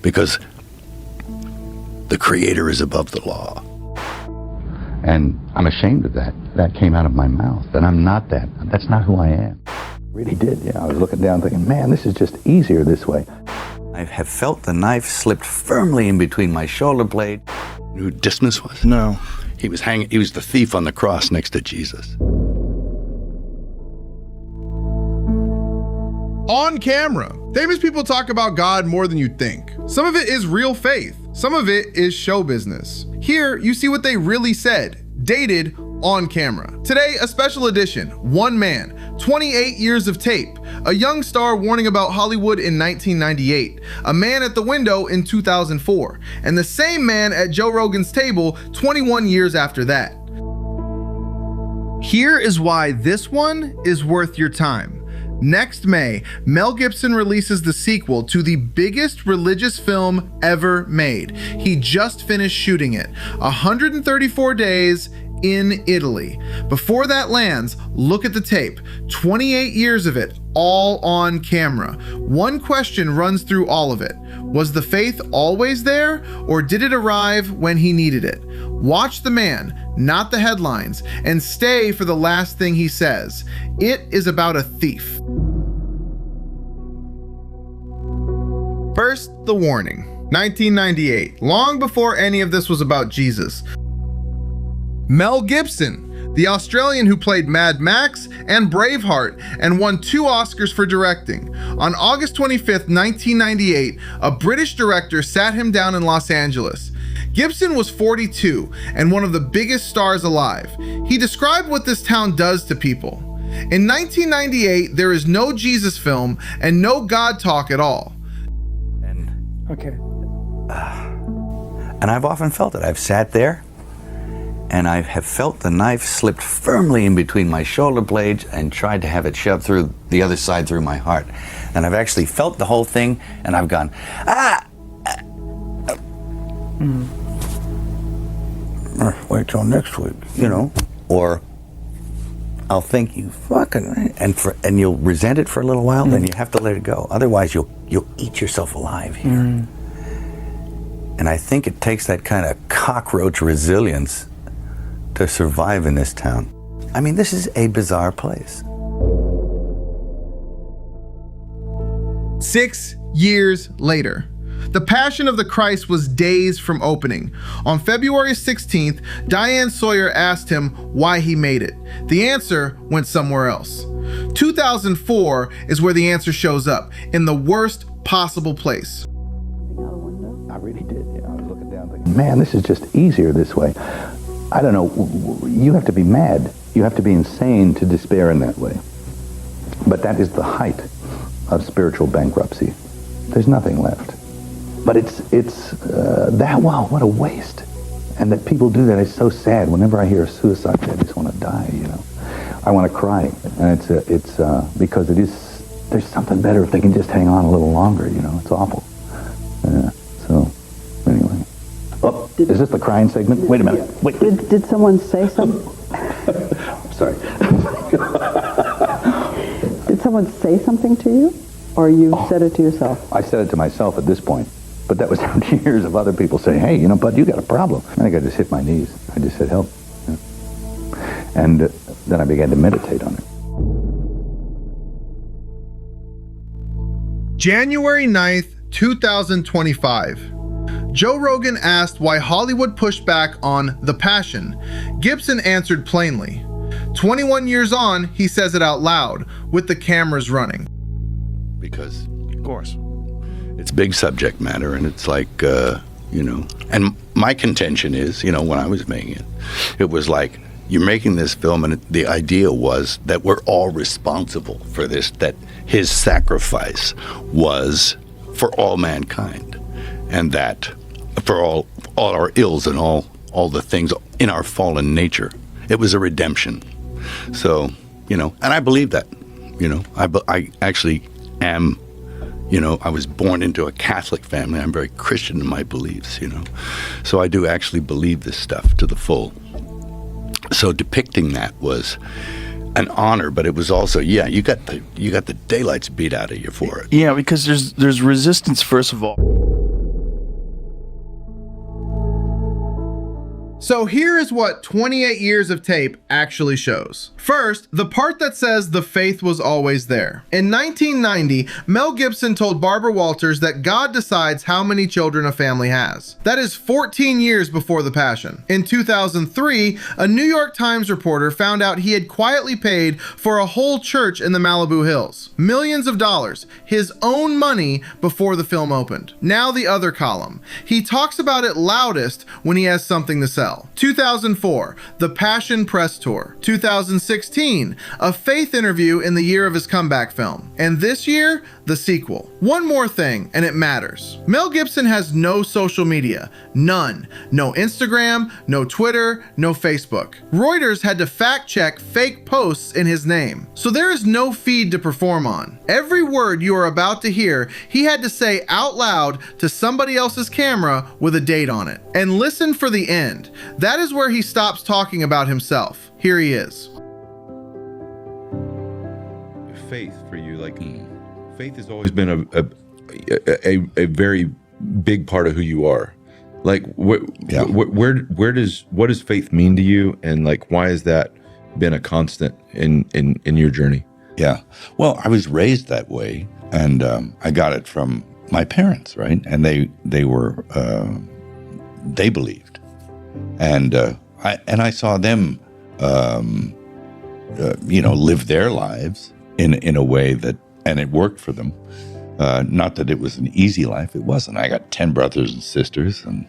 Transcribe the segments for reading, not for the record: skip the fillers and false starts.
because the Creator is above the law. And I'm ashamed of that. That came out of my mouth. And I'm not that. That's not who I am. Really did, yeah. I was looking down thinking, man, this is just easier this way. I have felt the knife slipped firmly in between my shoulder blade. You know who Dismas was? No. He was the thief on the cross next to Jesus. On camera, famous people talk about God more than you'd think. Some of it is real faith. Some of it is show business. Here, you see what they really said, dated on camera. Today, a special edition, One Man, 28 years of tape, a young star warning about Hollywood in 1998, a man at the window in 2004, and the same man at Joe Rogan's table 21 years after that. Here is why this one is worth your time. Next May, Mel Gibson releases the sequel to the biggest religious film ever made. He just finished shooting it, 134 days in Italy. Before that lands, look at the tape, 28 years of it, all on camera. One question runs through all of it. Was the faith always there, or did it arrive when he needed it? Watch the man, not the headlines, and stay for the last thing he says. It is about a thief. First, the warning. 1998, long before any of this was about Jesus. Mel Gibson, the Australian who played Mad Max and Braveheart and won 2 Oscars for directing. On August 25th, 1998, a British director sat him down in Los Angeles. Gibson was 42 and one of the biggest stars alive. He described what this town does to people. In 1998, there is no Jesus film and no God talk at all. Okay. And I've often felt it. I've sat there and I have felt the knife slipped firmly in between my shoulder blades and tried to have it shoved through the other side through my heart. And I've actually felt the whole thing and I've gone, wait till next week, you know, or I'll think you fucking, and you'll resent it for a little while, then you have to let it go. Otherwise you'll eat yourself alive here. And I think it takes that kind of cockroach resilience to survive in this town. I mean, this is a bizarre place. 6 years later, The Passion of the Christ was days from opening. On February 16th, Diane Sawyer asked him why he made it. The answer went somewhere else. 2004 is where the answer shows up, in the worst possible place. I really did, yeah. I was looking down thinking, man, this is just easier this way. I don't know, you have to be mad. You have to be insane to despair in that way. But that is the height of spiritual bankruptcy. There's nothing left. But it's that, wow, what a waste. And that people do that is so sad. Whenever I hear a suicide, I just want to die, you know. I want to cry. And it's because there's something better if they can just hang on a little longer, you know. It's awful. So, anyway. Oh, is this the crying segment? Wait a minute. Wait. Did someone say something? I'm sorry. Did someone say something to you? Or you said it to yourself? I said it to myself at this point. But that was after years of other people saying, hey, you know, bud, you got a problem. I think I just hit my knees. I just said, help. Yeah. And then I began to meditate on it. January 9th, 2025. Joe Rogan asked why Hollywood pushed back on The Passion. Gibson answered plainly. 21 years on, he says it out loud, with the cameras running. Because, of course, it's big subject matter, and it's like, you know, and my contention is, you know, when I was making it, it was like, you're making this film, and the idea was that we're all responsible for this, that his sacrifice was for all mankind, and that for all our ills and all the things in our fallen nature, it was a redemption. So, you know, and I believe that, you know, I actually am, you know, I was born into a Catholic family. I'm very Christian in my beliefs, you know. So I do actually believe this stuff to the full. So depicting that was an honor, but it was also, yeah, you got the daylights beat out of you for it. Yeah, because there's resistance, first of all. So here is what 28 years of tape actually shows. First, the part that says the faith was always there. In 1990, Mel Gibson told Barbara Walters that God decides how many children a family has. That is 14 years before the Passion. In 2003, a New York Times reporter found out he had quietly paid for a whole church in the Malibu Hills. Millions of dollars, his own money, before the film opened. Now the other column. He talks about it loudest when he has something to sell. 2004, the Passion Press Tour. 2016, a faith interview in the year of his comeback film. And this year, the sequel. One more thing, and it matters. Mel Gibson has no social media. None. No Instagram, no Twitter, no Facebook. Reuters had to fact check fake posts in his name. So there is no feed to perform on. Every word you are about to hear, he had to say out loud to somebody else's camera with a date on it. And listen for the end. That is where he stops talking about himself. Here he is. Faith for you, like faith has always been a very big part of who you are. Like what does faith mean to you, and like why has that been a constant in your journey? Yeah. Well, I was raised that way, and I got it from my parents, right? And they believed, and I saw them, live their lives in a way that, and it worked for them. Not that it was an easy life. It wasn't. I got 10 brothers and sisters, and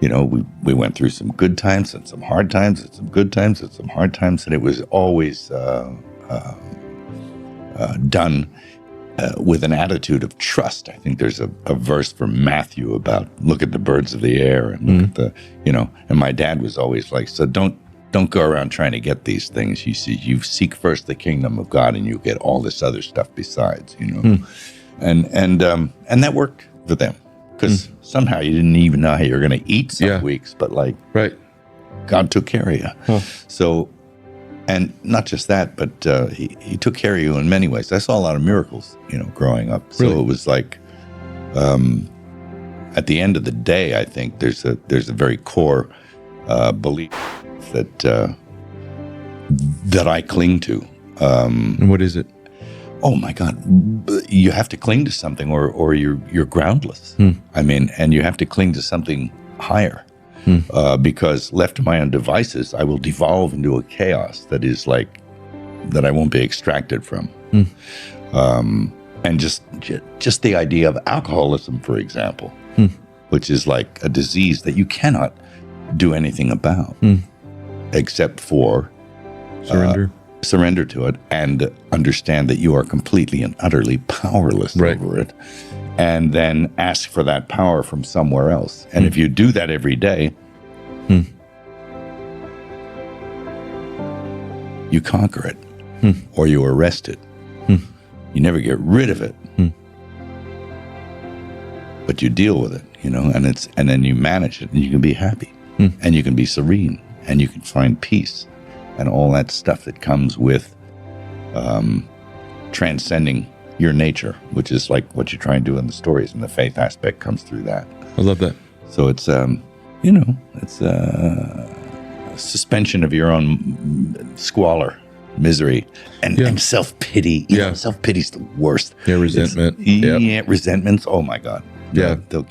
we went through some good times and some hard times, and some good times and some hard times, and it was always done with an attitude of trust. I think there's a verse from Matthew about look at the birds of the air and look at the, and my dad was always like, so don't go around trying to get these things. You seek first the kingdom of God and you get all this other stuff besides, and that worked for them because somehow you didn't even know how you were going to eat some weeks, but God took care of you. Huh. So, and not just that, but he took care of you in many ways. I saw a lot of miracles, growing up. So Really? it was like, at the end of the day, I think there's a very core belief that I cling to. And what is it? Oh my God, you have to cling to something, or you're groundless. I mean, and you have to cling to something higher. Because left to my own devices, I will devolve into a chaos that is like, that I won't be extracted from. And just the idea of alcoholism, for example, which is like a disease that you cannot do anything about except for surrender to it and understand that you are completely and utterly powerless over it. And then ask for that power from somewhere else. And if you do that every day, you conquer it, or you arrest it. You never get rid of it, but you deal with it, and then you manage it, and you can be happy, and you can be serene, and you can find peace, and all that stuff that comes with transcending your nature, which is like what you try and do in the stories, and the faith aspect comes through that. I love that. So it's it's a suspension of your own squalor, misery, and self-pity. Self-pity's the worst. Yeah, resentment. Resentments. Oh my God. Yeah. The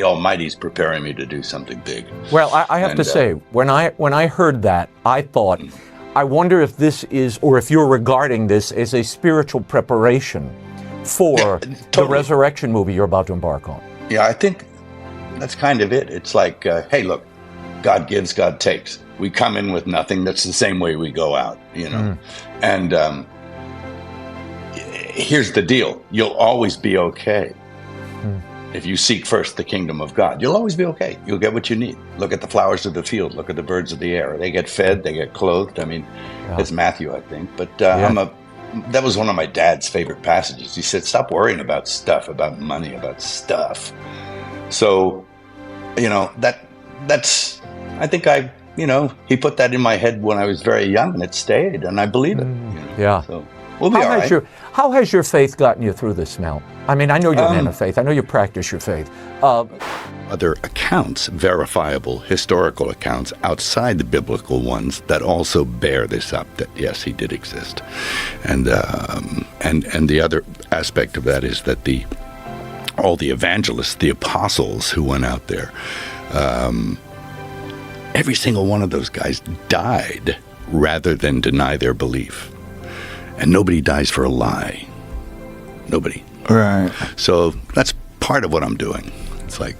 Almighty's preparing me to do something big. Well, I have to say, when I heard that, I thought, I wonder if this is, or if you're regarding this as a spiritual preparation for the resurrection movie you're about to embark on. Yeah, I think that's kind of it. It's like, hey, look, God gives, God takes. We come in with nothing. That's the same way we go out, And here's the deal. You'll always be okay. If you seek first the kingdom of God, you'll always be okay. You'll get what you need. Look at the flowers of the field. Look at the birds of the air. They get fed. They get clothed. I mean, it's Matthew, I think. But that was one of my dad's favorite passages. He said, stop worrying about stuff, about money, about stuff. So, that's, I think he put that in my head when I was very young, and it stayed, and I believe it. Yeah. So we'll be all right. How has your faith gotten you through this, Mel? I mean, I know you're a man of faith. I know you practice your faith. other accounts, verifiable historical accounts outside the biblical ones that also bear this up, that yes, he did exist. And the other aspect of that is that all the evangelists, the apostles who went out there, every single one of those guys died rather than deny their belief. And nobody dies for a lie. Nobody. Right. So that's part of what I'm doing. It's like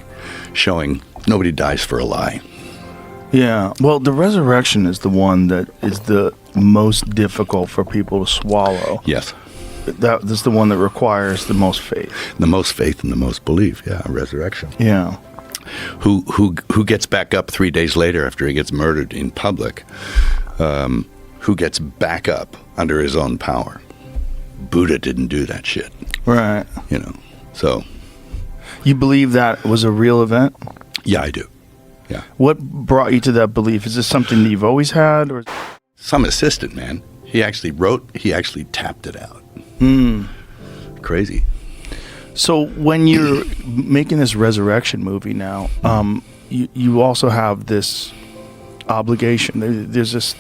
showing nobody dies for a lie. Yeah. Well, the resurrection is the one that is the most difficult for people to swallow. Yes. That's the one that requires the most faith. The most faith and the most belief. Yeah, resurrection. Yeah. Who gets back up 3 days later after he gets murdered in public? Who gets back up under his own power? Buddha didn't do that shit. Right. You know. So. You believe that was a real event? Yeah, I do. Yeah. What brought you to that belief? Is this something that you've always had, or some assistant, man? He actually tapped it out. Crazy. So when you're making this resurrection movie now, you also have this obligation. There's this.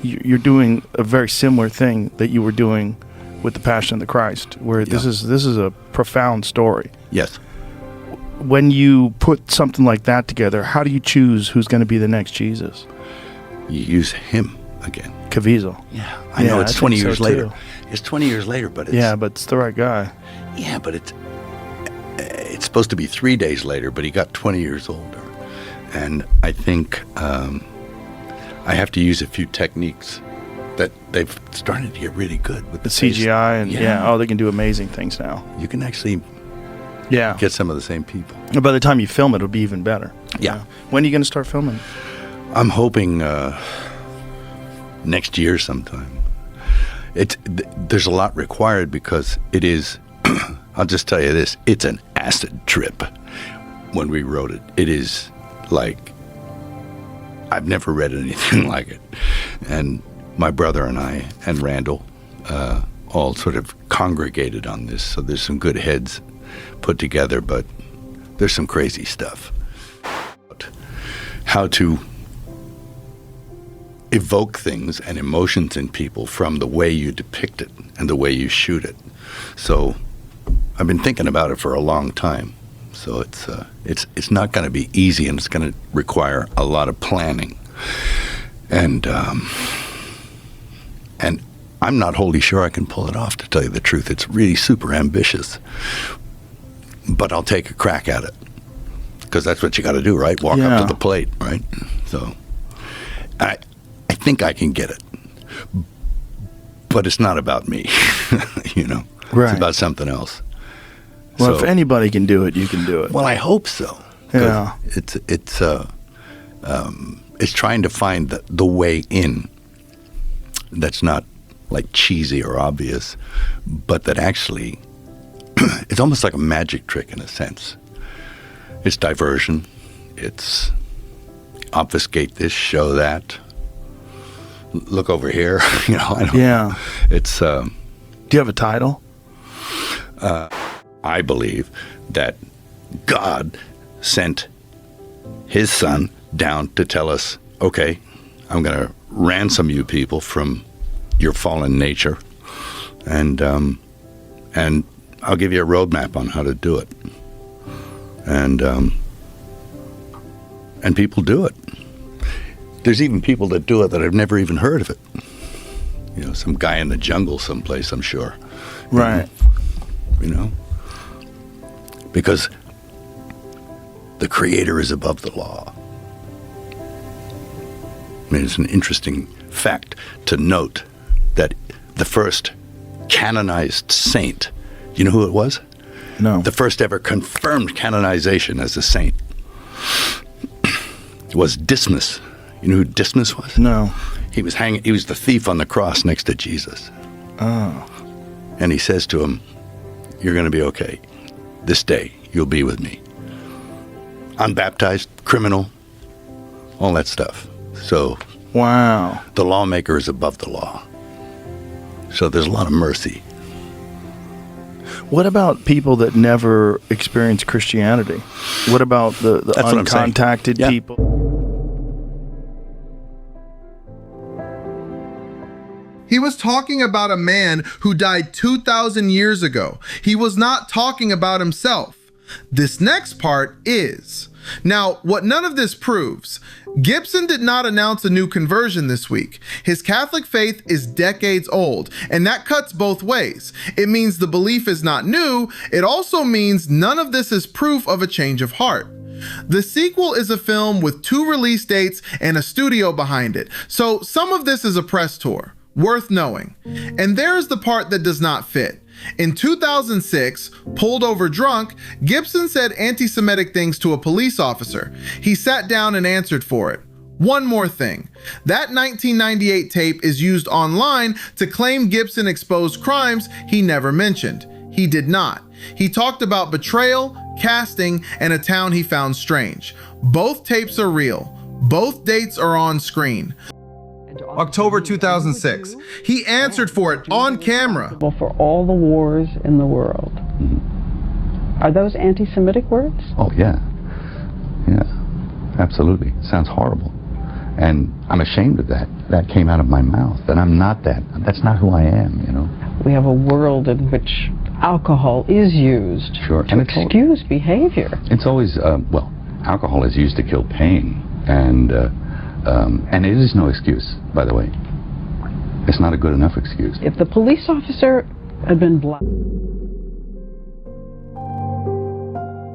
You're doing a very similar thing that you were doing with the Passion of the Christ, where this is a profound story. Yes. When you put something like that together, how do you choose who's going to be the next Jesus? You use him again. Caviezel. Yeah, I know it's 20 years later. Too. It's 20 years later, but it's... Yeah, but it's the right guy. Yeah, but it's supposed to be 3 days later, but he got 20 years older. And I think I have to use a few techniques that they've started to get really good with the CGI, and they can do amazing things now. You can actually get some of the same people. And by the time you film it, it'll be even better. Yeah. When are you going to start filming? I'm hoping next year sometime. There's a lot required because it is, I'll just tell you this, it's an acid trip when we wrote it. It is like, I've never read anything like it. And my brother and I and Randall all sort of congregated on this, so there's some good heads put together, but there's some crazy stuff. How to evoke things and emotions in people from the way you depict it and the way you shoot it. So I've been thinking about it for a long time. So it's not going to be easy, and it's going to require a lot of planning. And I'm not wholly sure I can pull it off, to tell you the truth. It's really super ambitious. But I'll take a crack at it. Because that's what you got to do, right? Walk up to the plate, right? So I think I can get it. But it's not about me, you know? Right. It's about something else. Well, if anybody can do it, you can do it. Well, I hope so. Yeah. It's trying to find the way in that's not like cheesy or obvious, but that actually, it's almost like a magic trick in a sense. It's diversion. It's obfuscate this, show that. Look over here. You know, I don't. Yeah. It's. Do you have a title? I believe that God sent his son down to tell us, okay, I'm going to ransom you people from your fallen nature, and I'll give you a roadmap on how to do it. And people do it. There's even people that do it that I've never even heard of it. You know, some guy in the jungle someplace, I'm sure. Right. You know? Because the Creator is above the law. I mean, it's an interesting fact to note that the first canonized saint, you know who it was? No. The first ever confirmed canonization as a saint was Dismas. You know who Dismas was? No. He was the thief on the cross next to Jesus. Oh. And he says to him, you're going to be okay. This day, you'll be with me. Unbaptized, criminal, all that stuff. So, wow. The lawmaker is above the law. So there's a lot of mercy. What about people that never experience Christianity? What about the That's what I'm saying. uncontacted Yeah. people? He was talking about a man who died 2,000 years ago. He was not talking about himself. This next part is. Now, what none of this proves, Gibson did not announce a new conversion this week. His Catholic faith is decades old, and that cuts both ways. It means the belief is not new. It also means none of this is proof of a change of heart. The sequel is a film with 2 release dates and a studio behind it, so some of this is a press tour. Worth knowing. And there's the part that does not fit. In 2006, pulled over drunk, Gibson said anti-Semitic things to a police officer. He sat down and answered for it. One more thing. That 1998 tape is used online to claim Gibson exposed crimes he never mentioned. He did not. He talked about betrayal, casting, and a town he found strange. Both tapes are real. Both dates are on screen. October 2006. He answered for it on camera. For all the wars in the world. Are those anti-Semitic words? Oh, yeah. Yeah, absolutely. Sounds horrible. And I'm ashamed of that. That came out of my mouth. And I'm not that. That's not who I am, you know. We have a world in which alcohol is used Sure. to excuse behavior. It's always, well, alcohol is used to kill pain. And it is no excuse, by the way. It's not a good enough excuse. If the police officer had been black.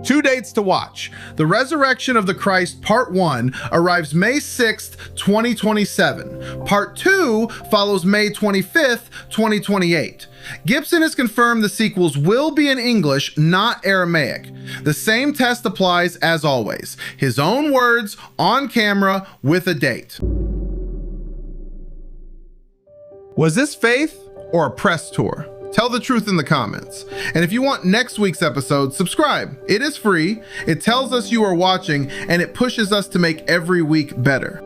2 dates to watch. The Resurrection of the Christ Part 1 arrives May 6th, 2027. Part 2 follows May 25th, 2028. Gibson has confirmed the sequels will be in English, not Aramaic. The same test applies as always. His own words on camera with a date. Was this faith or a press tour? Tell the truth in the comments. And if you want next week's episode, subscribe. It is free, it tells us you are watching, and it pushes us to make every week better.